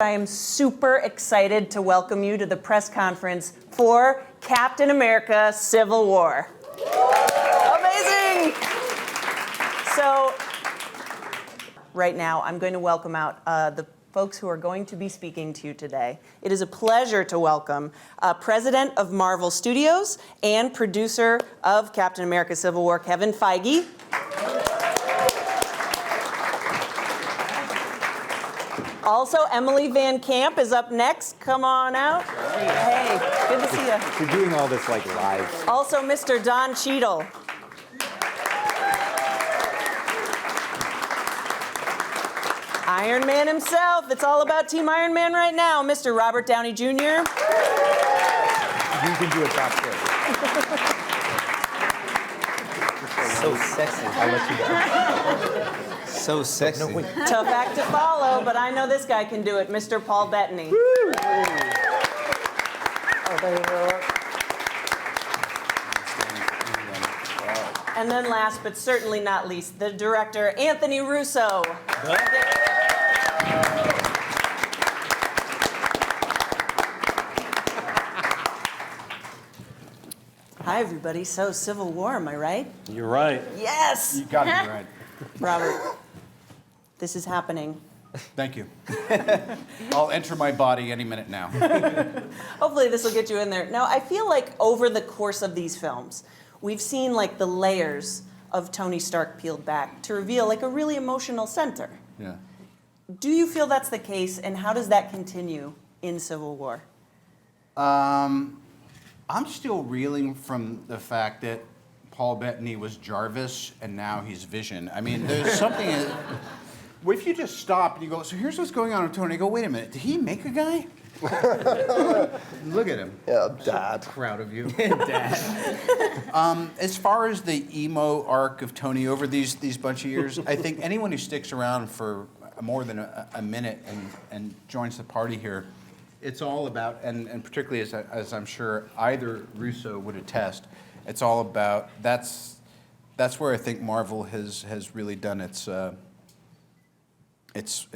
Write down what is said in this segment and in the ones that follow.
I am super excited to welcome you to the press conference for Captain America: Civil War. Amazing! So, right now, I'm going to welcome out the folks who are going to be speaking to you today. It is a pleasure to welcome President of Marvel Studios and producer of Captain America: Civil War, Kevin Feige. Also, Emily VanCamp is up next. Come on out. Hey, good to see you. You're doing all this like live. Also, Mr. Don Cheadle. Iron Man himself. It's all about Team Iron Man right now. Mr. Robert Downey Jr. You can do it back there. So sexy. I'll let you go. So sexy. No, wait. Tough act to follow, but I know this guy can do it. Mr. Paul Bettany. Oh, thank you very much. And then last, but certainly not least, the director, Anthony Russo. Hi, everybody. So, Civil War, am I right? You're right. Yes! You got it right. Robert, this is happening. Thank you. I'll enter my body any minute now. Hopefully this will get you in there. Now, I feel like over the course of these films, we've seen like the layers of Tony Stark peeled back to reveal like a really emotional center. Yeah. Do you feel that's the case, and how does that continue in Civil War? I'm still reeling from the fact that Paul Bettany was Jarvis and now he's Vision. I mean, there's something. Well, if you just stop and you go, so here's what's going on with Tony. You go, wait a minute, did he make a guy? Look at him. Yeah, Dad. So proud of you. Dad. As far as the emo arc of Tony over these bunch of years, I think anyone who sticks around for more than a minute and joins the party here, it's all about, and particularly as I'm sure either Russo would attest, it's all about, that's where I think Marvel has really done its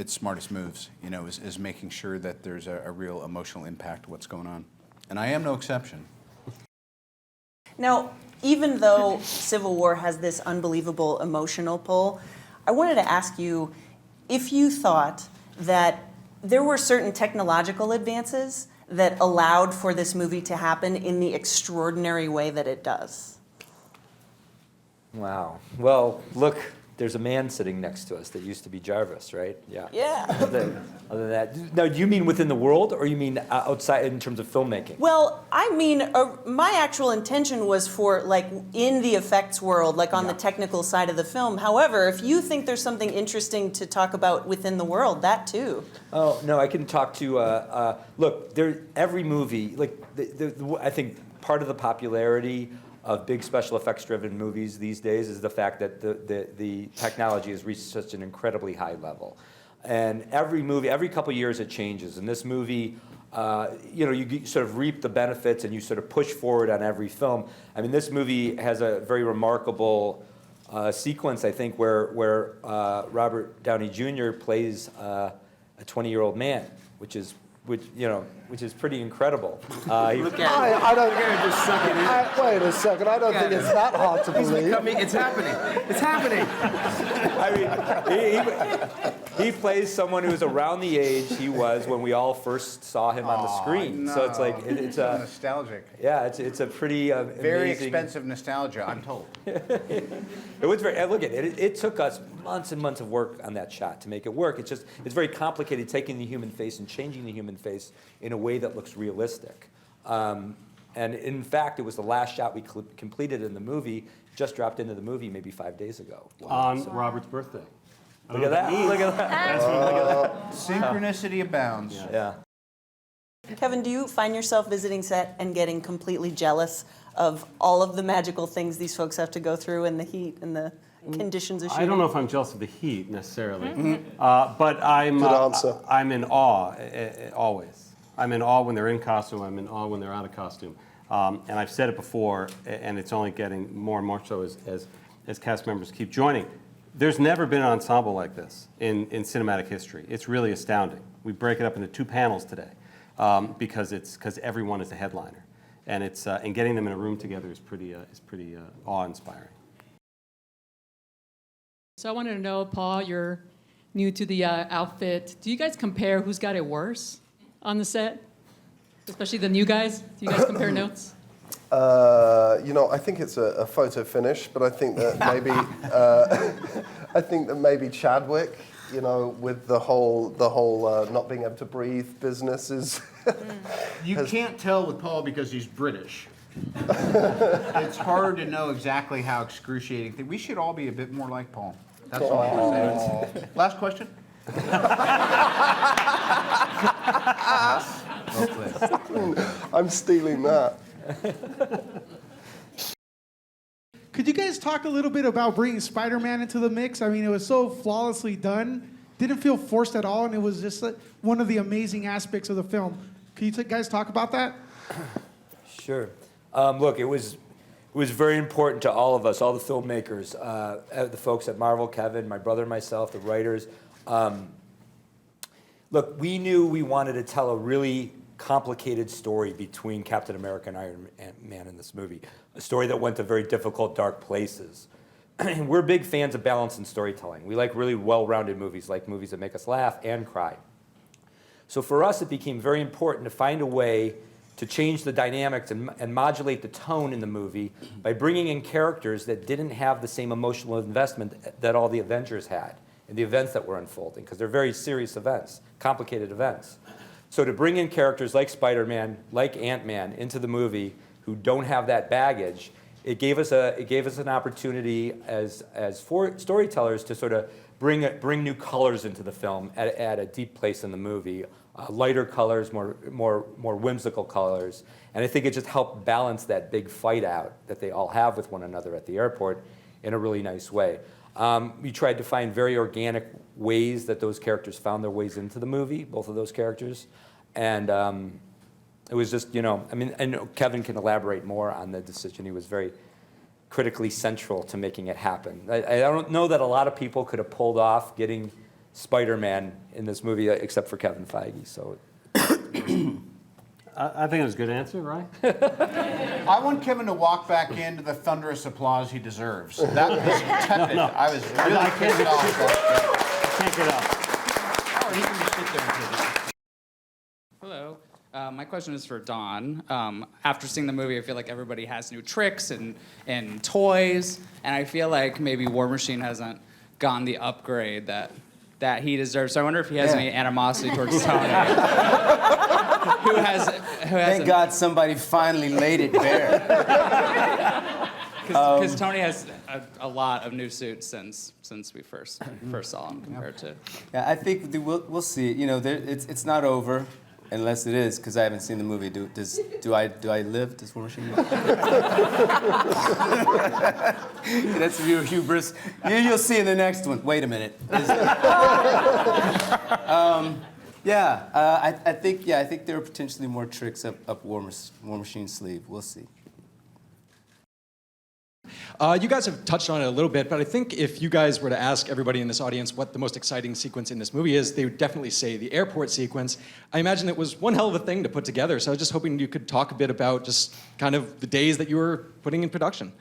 smartest moves, you know, is making sure that there's a real emotional impact to what's going on. And I am no exception. Now, even though Civil War has this unbelievable emotional pull, I wanted to ask you if you thought that there were certain technological advances that allowed for this movie to happen in the extraordinary way that it does. Wow. Well, look, there's a man sitting next to us that used to be Jarvis, right? Yeah. Yeah. Other than that, now, do you mean within the world, or you mean outside in terms of filmmaking? Well, I mean, my actual intention was for, like, in the effects world, like on the technical side of the film. However, if you think there's something interesting to talk about within the world, that too. Oh, no, I can talk to, look, every movie, like, I think part of the popularity of big special effects driven movies these days is the fact that the technology has reached such an incredibly high level. And every movie, every couple of years it changes. And this movie, you know, you sort of reap the benefits and you sort of push forward on every film. I mean, this movie has a very remarkable sequence, I think, where Robert Downey Jr. plays a 20-year-old man, which is pretty incrable. I don't. Just suck it in. Wait a second. I don't think it's that hard to believe. It's happening. It's happening. I mean, he plays someone who's around the age he was when we all first saw him on the screen. No. So it's like it's a nostalgic. Yeah, it's a pretty Very amazing, expensive nostalgia, I'm told. It was very. Look at it. It took us months and months of work on that shot to make it work. It's very complicated, taking the human face and changing the human face in a way that looks realistic. And in fact, it was the last shot we completed in the movie. Just dropped into the movie maybe 5 days ago. On Robert's birthday. Look at that! Look at that! Look at that! Synchronicity abounds. Yeah. Kevin, do you find yourself visiting set and getting completely jealous of all of the magical things these folks have to go through and the heat and the conditions of shooting? I don't know if I'm jealous of the heat necessarily, but I'm in awe always. I'm in awe when they're in costume. I'm in awe when they're out of costume. And I've said it before, and it's only getting more and more so as cast members keep joining. There's never been an ensemble like this in cinematic history. It's really astounding. We break it up into 2 panels today because everyone is a headliner, and and getting them in a room together is pretty awe-inspiring. So I wanted to know, Paul, you're new to the outfit. Do you guys compare who's got it worse on the set? Especially the new guys? Do you guys compare notes? I think it's a photo finish, but I think that maybe Chadwick, with the whole not being able to breathe business is. You can't tell with Paul because he's British. It's hard to know exactly how excruciating. We should all be a bit more like Paul. That's all I can say. Last question. I'm stealing that. Could you guys talk a little bit about bringing Spider-Man into the mix? I mean, it was so flawlessly done. Didn't feel forced at all, and it was just one of the amazing aspects of the film. Can you guys talk about that? Sure. Look, it was very important to all of us, all the filmmakers, the folks at Marvel, Kevin, my brother, myself, the writers. Look, we knew we wanted to tell a really complicated story between Captain America and Iron Man in this movie, a story that went to very difficult, dark places. We're big fans of balance in storytelling. We like really well-rounded movies, like movies that make us laugh and cry. So for us, it became very important to find a way to change the dynamics and modulate the tone in the movie by bringing in characters that didn't have the same emotional investment that all the Avengers had in the events that were unfolding, because they're very serious events, complicated events. So to bring in characters like Spider-Man, like Ant-Man into the movie who don't have that baggage, it gave us an opportunity as storytellers to sort of bring new colors into the film at a deep place in the movie. Lighter colors, more whimsical colors, and I think it just helped balance that big fight out that they all have with one another at the airport in a really nice way. We tried to find very organic ways that those characters found their ways into the movie, both of those characters, and it was just, I know Kevin can elaborate more on the decision. He was very critically central to making it happen. I don't know that a lot of people could have pulled off getting Spider-Man in this movie, except for Kevin Feige. So, I think it was a good answer, right? I want Kevin to walk back into the thunderous applause he deserves. That was tepid. No. I was really pissed off. Can't get up. Or he can just sit there and take it. Hello. My question is for Don. After seeing the movie, I feel like everybody has new tricks and toys, and I feel like maybe War Machine hasn't gotten the upgrade that he deserves. So I wonder if he has any animosity towards Tony. who has Thank God somebody finally laid it bare. Because Tony has a lot of new suits since we first saw him compared to. Yeah, I think we'll see. It's not over unless it is, because I haven't seen the movie. Do I live? Does War Machine live? That's your hubris. You'll see in the next one. Wait a minute. I think there are potentially more tricks up War Machine's sleeve. We'll see. You guys have touched on it a little bit, but I think if you guys were to ask everybody in this audience what the most exciting sequence in this movie is, they would definitely say the airport sequence. I imagine it was one hell of a thing to put together, so I was just hoping you could talk a bit about just kind of the days that you were putting in production.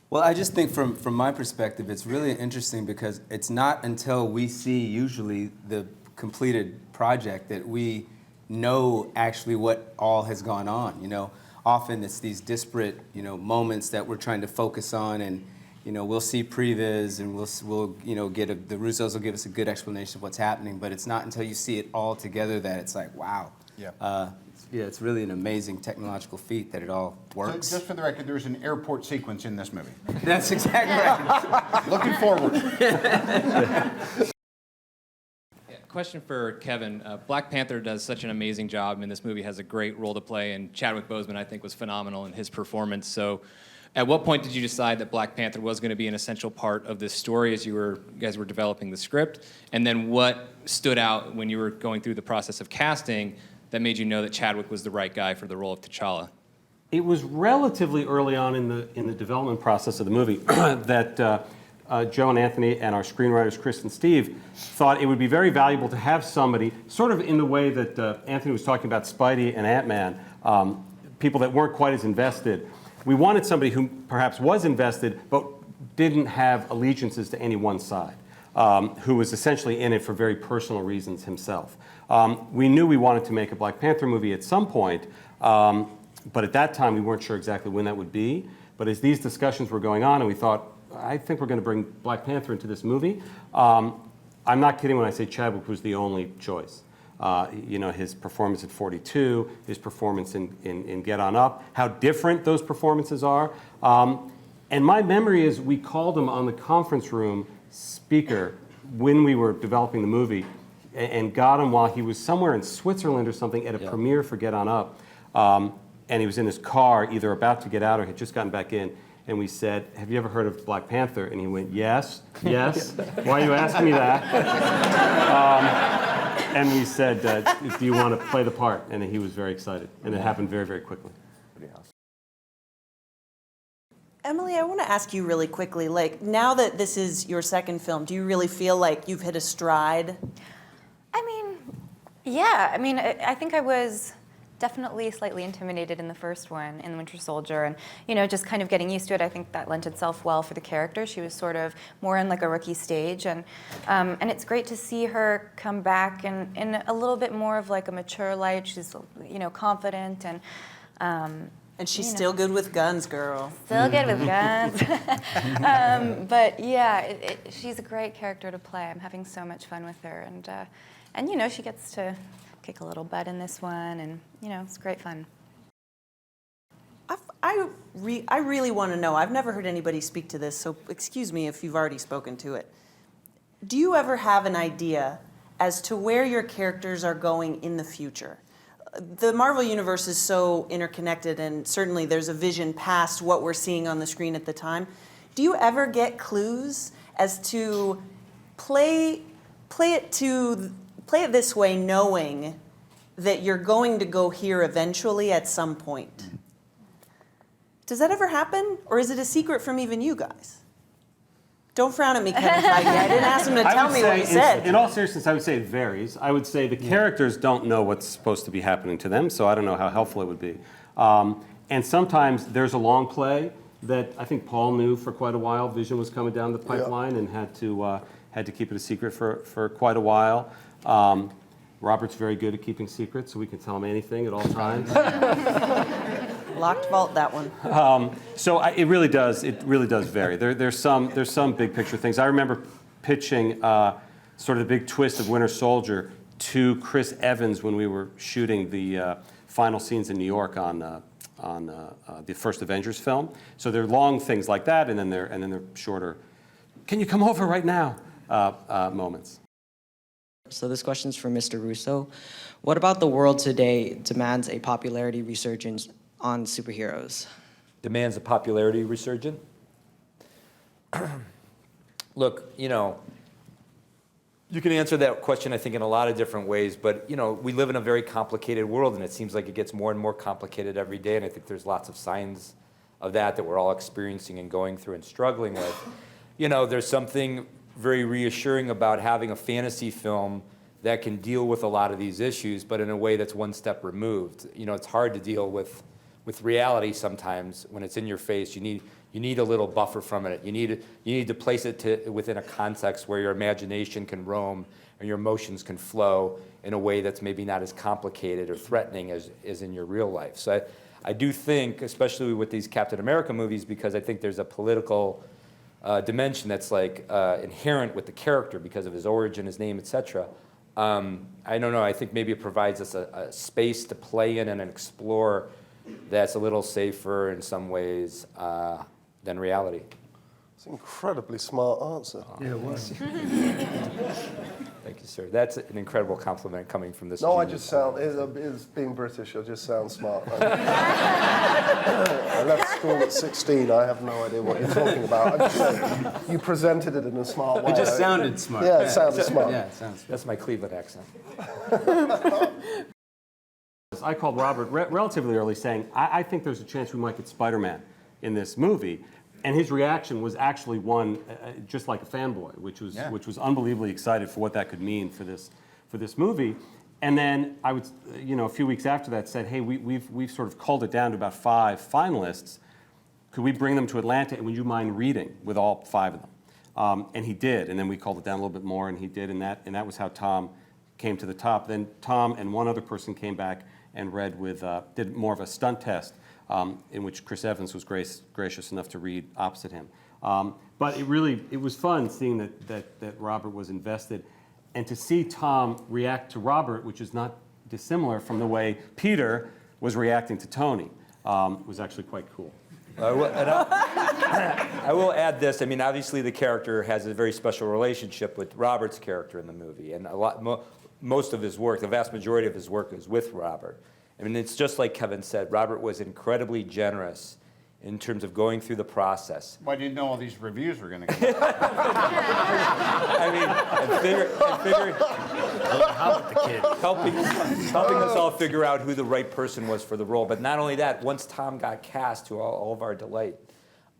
Well, I just think from my perspective, it's really interesting because it's not until we see usually the completed project that we know actually what all has gone on, Often it's these disparate, moments that we're trying to focus on, and we'll see previs, and we'll get the Russos will give us a good explanation of what's happening. But it's not until you see it all together that it's like, wow. Yeah. It's really an amazing technological feat that it all works. So just for the record, there's an airport sequence in this movie. That's exactly right. Looking forward. Question for Kevin. Black Panther does such an amazing job, and this movie has a great role to play, and Chadwick Boseman, I think, was phenomenal in his performance. So at what point did you decide that Black Panther was going to be an essential part of this story as you guys were developing the script? And then what stood out when you were going through the process of casting that made you know that Chadwick was the right guy for the role of T'Challa? It was relatively early on in the development process of the movie that Joe and Anthony and our screenwriters, Chris and Steve, thought it would be very valuable to have somebody, sort of in the way that Anthony was talking about Spidey and Ant-Man, people that weren't quite as invested. We wanted somebody who perhaps was invested, but didn't have allegiances to any one side, who was essentially in it for very personal reasons himself. We knew we wanted to make a Black Panther movie at some point, but at that time we weren't sure exactly when that would be. But as these discussions were going on, and we thought, I think we're going to bring Black Panther into this movie. I'm not kidding when I say Chadwick was the only choice. His performance at 42, his performance in Get On Up, how different those performances are. And my memory is we called him on the conference room speaker when we were developing the movie and got him while he was somewhere in Switzerland or something at a premiere for Get On Up. And he was in his car, either about to get out or had just gotten back in. And we said, have you ever heard of Black Panther? And he went, yes. Why are you asking me that? And we said, do you want to play the part? And he was very excited. And it happened very, very quickly. Emily, I want to ask you really quickly, like, now that this is your second film, do you really feel like you've hit a stride? I mean, yeah. I mean, I think I was definitely slightly intimidated in the first one, in The Winter Soldier, and, just kind of getting used to it. I think that lent itself well for the character. She was sort of more in like a rookie stage, and it's great to see her come back in a little bit more of like a mature light. She's, confident and she's still good with guns, girl. Still good with guns. But yeah, she's a great character to play. I'm having so much fun with her, and she gets to kick a little butt in this one, and it's great fun. I really want to know. I've never heard anybody speak to this, so excuse me if you've already spoken to it. Do you ever have an idea as to where your characters are going in the future? The Marvel Universe is so interconnected, and certainly there's a vision past what we're seeing on the screen at the time. Do you ever get clues as to play it this way, knowing that you're going to go here eventually at some point? Does that ever happen, or is it a secret from even you guys? Don't frown at me, Kevin Feige. I didn't ask him to tell me what he said. In all seriousness, I would say it varies. I would say the characters don't know what's supposed to be happening to them, so I don't know how helpful it would be. And sometimes there's a long play that I think Paul knew for quite a while. Vision was coming down the pipeline and had to keep it a secret for quite a while. Robert's very good at keeping secrets, so we can tell him anything at all times. Locked vault, that one. It really does vary. There's some big picture things. I remember pitching sort of the big twist of Winter Soldier to Chris Evans when we were shooting the final scenes in New York on the first Avengers film. So they're long things like that, and then they're shorter. Can you come over right now? Moments. So this question's for Mr. Russo. What about the world today demands a popularity resurgence on superheroes? Demands a popularity resurgence? Look, you can answer that question, I think, in a lot of different ways, but, we live in a very complicated world, and it seems like it gets more and more complicated every day, and I think there's lots of signs of that we're all experiencing and going through and struggling with. There's something very reassuring about having a fantasy film that can deal with a lot of these issues, but in a way that's one step removed. It's hard to deal with reality sometimes when it's in your face. You need a little buffer from it. You need to place it within a context where your imagination can roam and your emotions can flow in a way that's maybe not as complicated or threatening as in your real life. So I do think, especially with these Captain America movies, because I think there's a political dimension that's inherent with the character because of his origin, his name, etc. I don't know. I think maybe it provides us a space to play in and explore that's a little safer in some ways than reality. It's an incredibly smart answer. Yeah, it was. Thank you, sir. That's an incredible compliment coming from this. No, I just sound, is being British, I just sound smart. I left school at 16, I have no idea what you're talking about. I'm just saying, you presented it in a smart way. It just sounded smart. Yeah, it sounded smart. Yeah, it sounds smart. That's my Cleveland accent. I called Robert relatively early saying, I think there's a chance we might get Spider-Man in this movie. And his reaction was actually one just like a fanboy, which was unbelievably excited for what that could mean for this movie. And then I would, a few weeks after that said, hey, we've sort of culled it down to about 5 finalists. Could we bring them to Atlanta, and would you mind reading with all 5 of them? And he did, and then we culled it down a little bit more, and he did, and that was how Tom came to the top. Then Tom and one other person came back and read with, did more of a stunt test, in which Chris Evans was gracious enough to read opposite him. But it was fun seeing that Robert was invested, and to see Tom react to Robert, which is not dissimilar from the way Peter was reacting to Tony, was actually quite cool. I will add this. I mean, obviously the character has a very special relationship with Robert's character in the movie, and most of his work, the vast majority of his work, is with Robert. I mean, it's just like Kevin said. Robert was incredibly generous in terms of going through the process. Why didn't you know all these reviews were going to come out? I mean, helping us all figure out who the right person was for the role. But not only that, once Tom got cast, to all of our delight,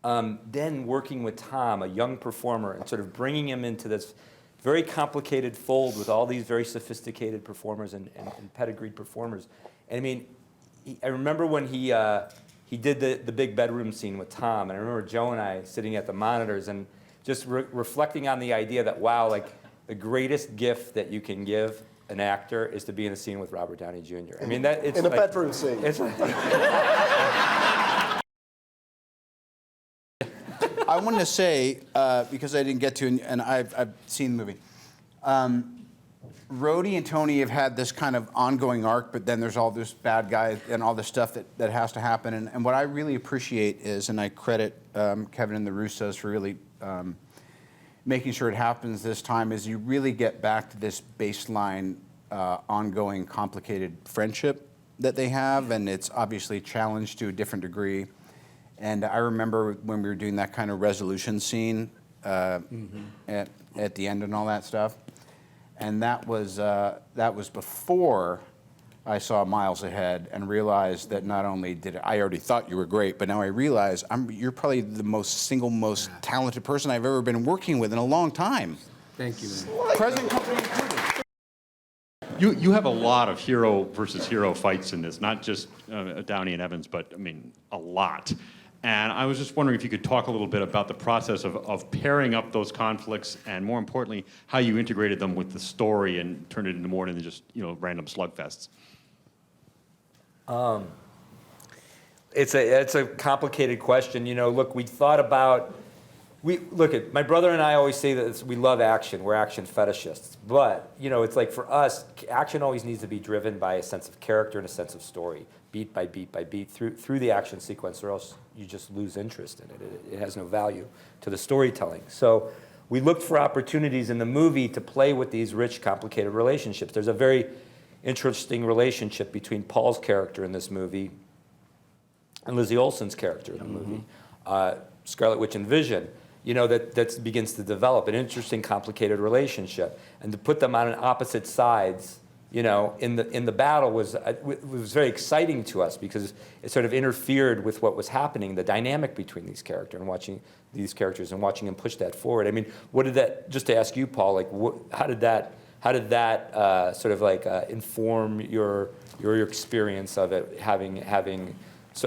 then working with Tom, a young performer, and sort of bringing him into this very complicated fold with all these very sophisticated performers and pedigreed performers. And I mean, I remember when he did the big bedroom scene with Tom, and I remember Joe and I sitting at the monitors and just reflecting on the idea that, wow, like the greatest gift that you can give an actor is to be in a scene with Robert Downey Jr. I mean, it's in a bedroom scene. I wanted to say, because I didn't get to, and I've seen the movie, Rhodey and Tony have had this kind of ongoing arc, but then there's all this bad guy and all this stuff that has to happen. And what I really appreciate is, and I credit Kevin and the Russos for really making sure it happens this time, is you really get back to this baseline, ongoing, complicated friendship that they have, and it's obviously challenged to a different degree. And I remember when we were doing that kind of resolution scene at the end and all that stuff. And that was before I saw Miles Ahead and realized that not only did I already thought you were great, but now I realize you're probably the most talented person I've ever been working with in a long time. Thank you, man. Present company included. You have a lot of hero versus hero fights in this, not just Downey and Evans, but I mean a lot. And I was just wondering if you could talk a little bit about the process of pairing up those conflicts, and more importantly, how you integrated them with the story and turned it into more than just random slugfests. It's a complicated question. Look, we thought about. My brother and I always say that we love action. We're action fetishists. But, it's like for us, action always needs to be driven by a sense of character and a sense of story, beat by beat by beat, through the action sequence, or else you just lose interest in it. It has no value to the storytelling. So we looked for opportunities in the movie to play with these rich, complicated relationships. There's a very interesting relationship between Paul's character in this movie and Lizzie Olsen's character in the movie, Scarlet Witch and Vision. That begins to develop an interesting, complicated relationship, and to put them on opposite sides, in the battle was very exciting to us because it sort of interfered with what was happening, the dynamic between these characters and watching them push that forward. I mean, what did that? Just to ask you, Paul, like, how did that sort of like inform your experience of it, having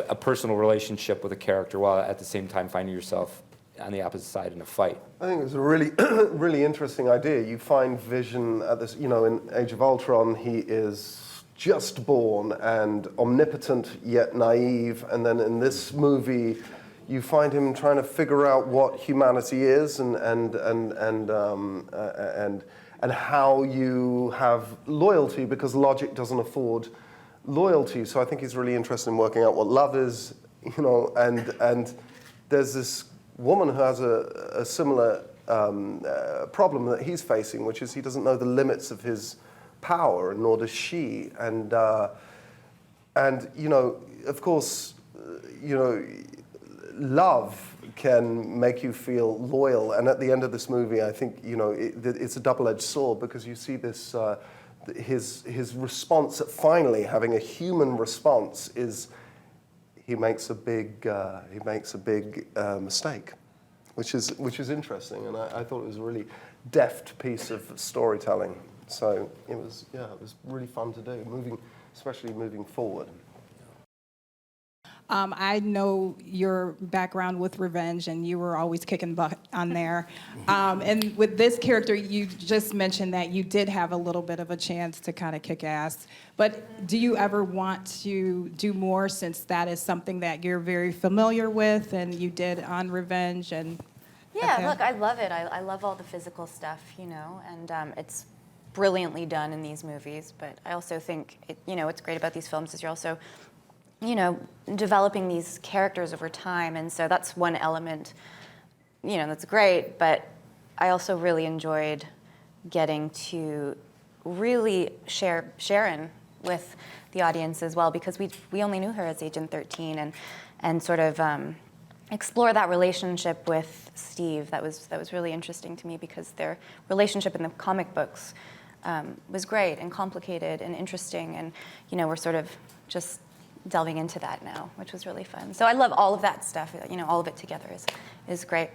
a personal relationship with a character while at the same time finding yourself on the opposite side in a fight? I think it was a really, really interesting idea. You find Vision at this, in Age of Ultron, he is just born and omnipotent yet naive, and then in this movie, you find him trying to figure out what humanity is and how you have loyalty, because logic doesn't afford loyalty. So I think he's really interested in working out what love is, and there's this woman who has a similar problem that he's facing, which is he doesn't know the limits of his power, and nor does she. And of course, love can make you feel loyal. And at the end of this movie, I think it's a double-edged sword, because you see this his response at finally having a human response is he makes a big mistake, which is interesting, and I thought it was a really deft piece of storytelling. So it was really fun to do, especially moving forward. I know your background with Revenge, and you were always kicking butt on there. And with this character, you just mentioned that you did have a little bit of a chance to kind of kick ass. But do you ever want to do more, since that is something that you're very familiar with and you did on Revenge? And yeah, okay. Look, I love it. I love all the physical stuff, and it's brilliantly done in these movies. But I also think, what's great about these films is you're also developing these characters over time, and so that's one element, that's great, but I also really enjoyed getting to really share Sharon with the audience as well, because we only knew her as Agent 13, and sort of explore that relationship with Steve. That was really interesting to me, because their relationship in the comic books was great and complicated and interesting, and we're sort of just delving into that now, which was really fun. So I love all of that stuff. All of it together is great.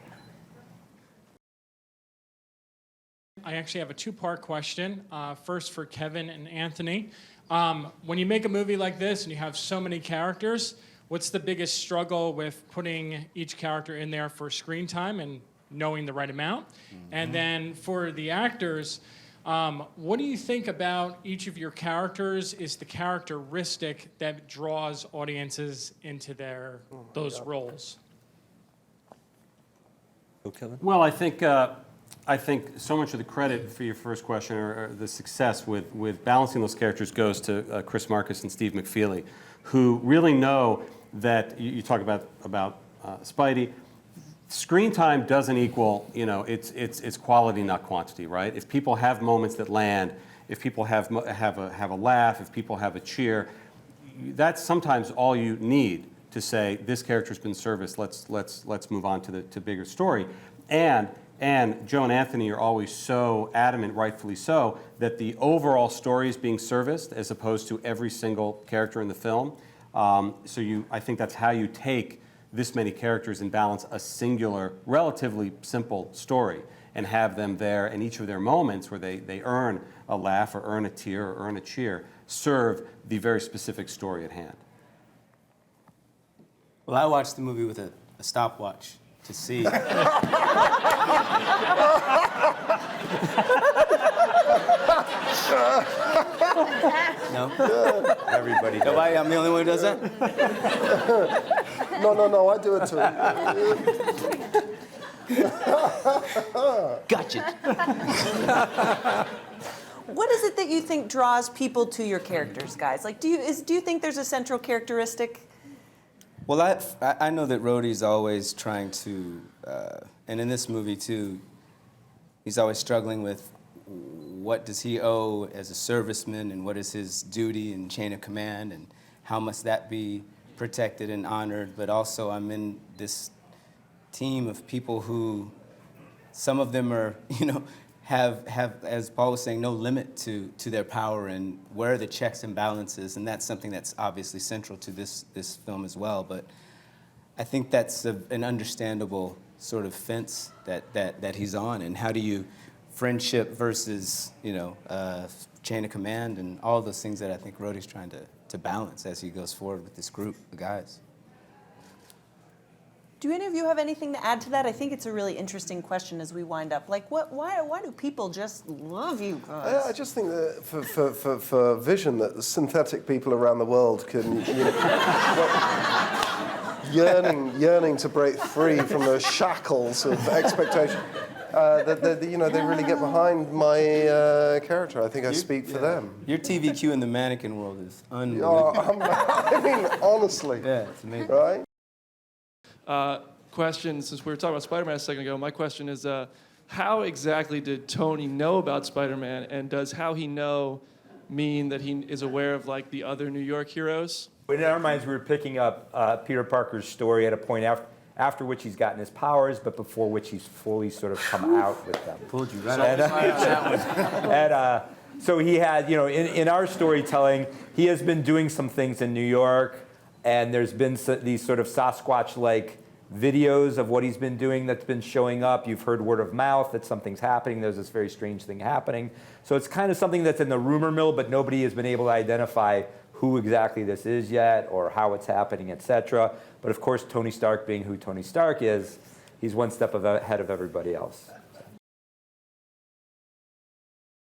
I actually have a two-part question. First for Kevin and Anthony. When you make a movie like this and you have so many characters, what's the biggest struggle with putting each character in there for screen time and knowing the right amount? And then for the actors, what do you think about each of your characters is the characteristic that draws audiences into those roles? Kevin? Well, I think so much of the credit for your first question, or the success with balancing those characters, goes to Chris Marcus and Steve McFeely, who really know that you talk about Spidey. Screen time doesn't equal, it's quality, not quantity, right? If people have moments that land, if people have a laugh, if people have a cheer, that's sometimes all you need to say, this character's been serviced. Let's move on to bigger story. And Joe and Anthony are always so adamant, rightfully so, that the overall story is being serviced as opposed to every single character in the film. I think that's how you take this many characters and balance a singular, relatively simple story, and have them there, and each of their moments where they earn a laugh or earn a tear or earn a cheer serve the very specific story at hand. Well, I watched the movie with a stopwatch to see. No? Everybody does. Nobody? I'm the only one who does that? No, I do it too. Gotcha. What is it that you think draws people to your characters, guys? Like, do you think there's a central characteristic? Well, I know that Rhodey's always trying to, and in this movie too, he's always struggling with what does he owe as a serviceman, and what is his duty and chain of command, and how must that be protected and honored. But also, I'm in this team of people who, some of them are, have, as Paul was saying, no limit to their power, and where are the checks and balances, and that's something that's obviously central to this film as well. But I think that's an understandable sort of fence that he's on, and how do you friendship versus chain of command, and all those things that I think Rhodey's trying to balance as he goes forward with this group of guys. Do any of you have anything to add to that? I think it's a really interesting question as we wind up. Like, why do people just love you guys? I just think that for vision, that the synthetic people around the world can, yearning to break free from the shackles of expectation. They really get behind my character. I think I speak for them. Your TVQ in the mannequin world is unbelievable. I mean, honestly. Yeah, it's amazing. Right? Question, since we were talking about Spider-Man a second ago, my question is, how exactly did Tony know about Spider-Man, and does how he know mean that he is aware of like the other New York heroes? In our minds, we were picking up Peter Parker's story at a point after which he's gotten his powers, but before which he's fully sort of come out with them. Pulled you right out of that one. So he had, in our storytelling, he has been doing some things in New York And there's been these sort of Sasquatch-like videos of what he's been doing that's been showing up. You've heard word of mouth that something's happening. There's this very strange thing happening. So it's kind of something that's in the rumor mill, but nobody has been able to identify who exactly this is yet or how it's happening, etc. But of course, Tony Stark being who Tony Stark is, he's one step ahead of everybody else.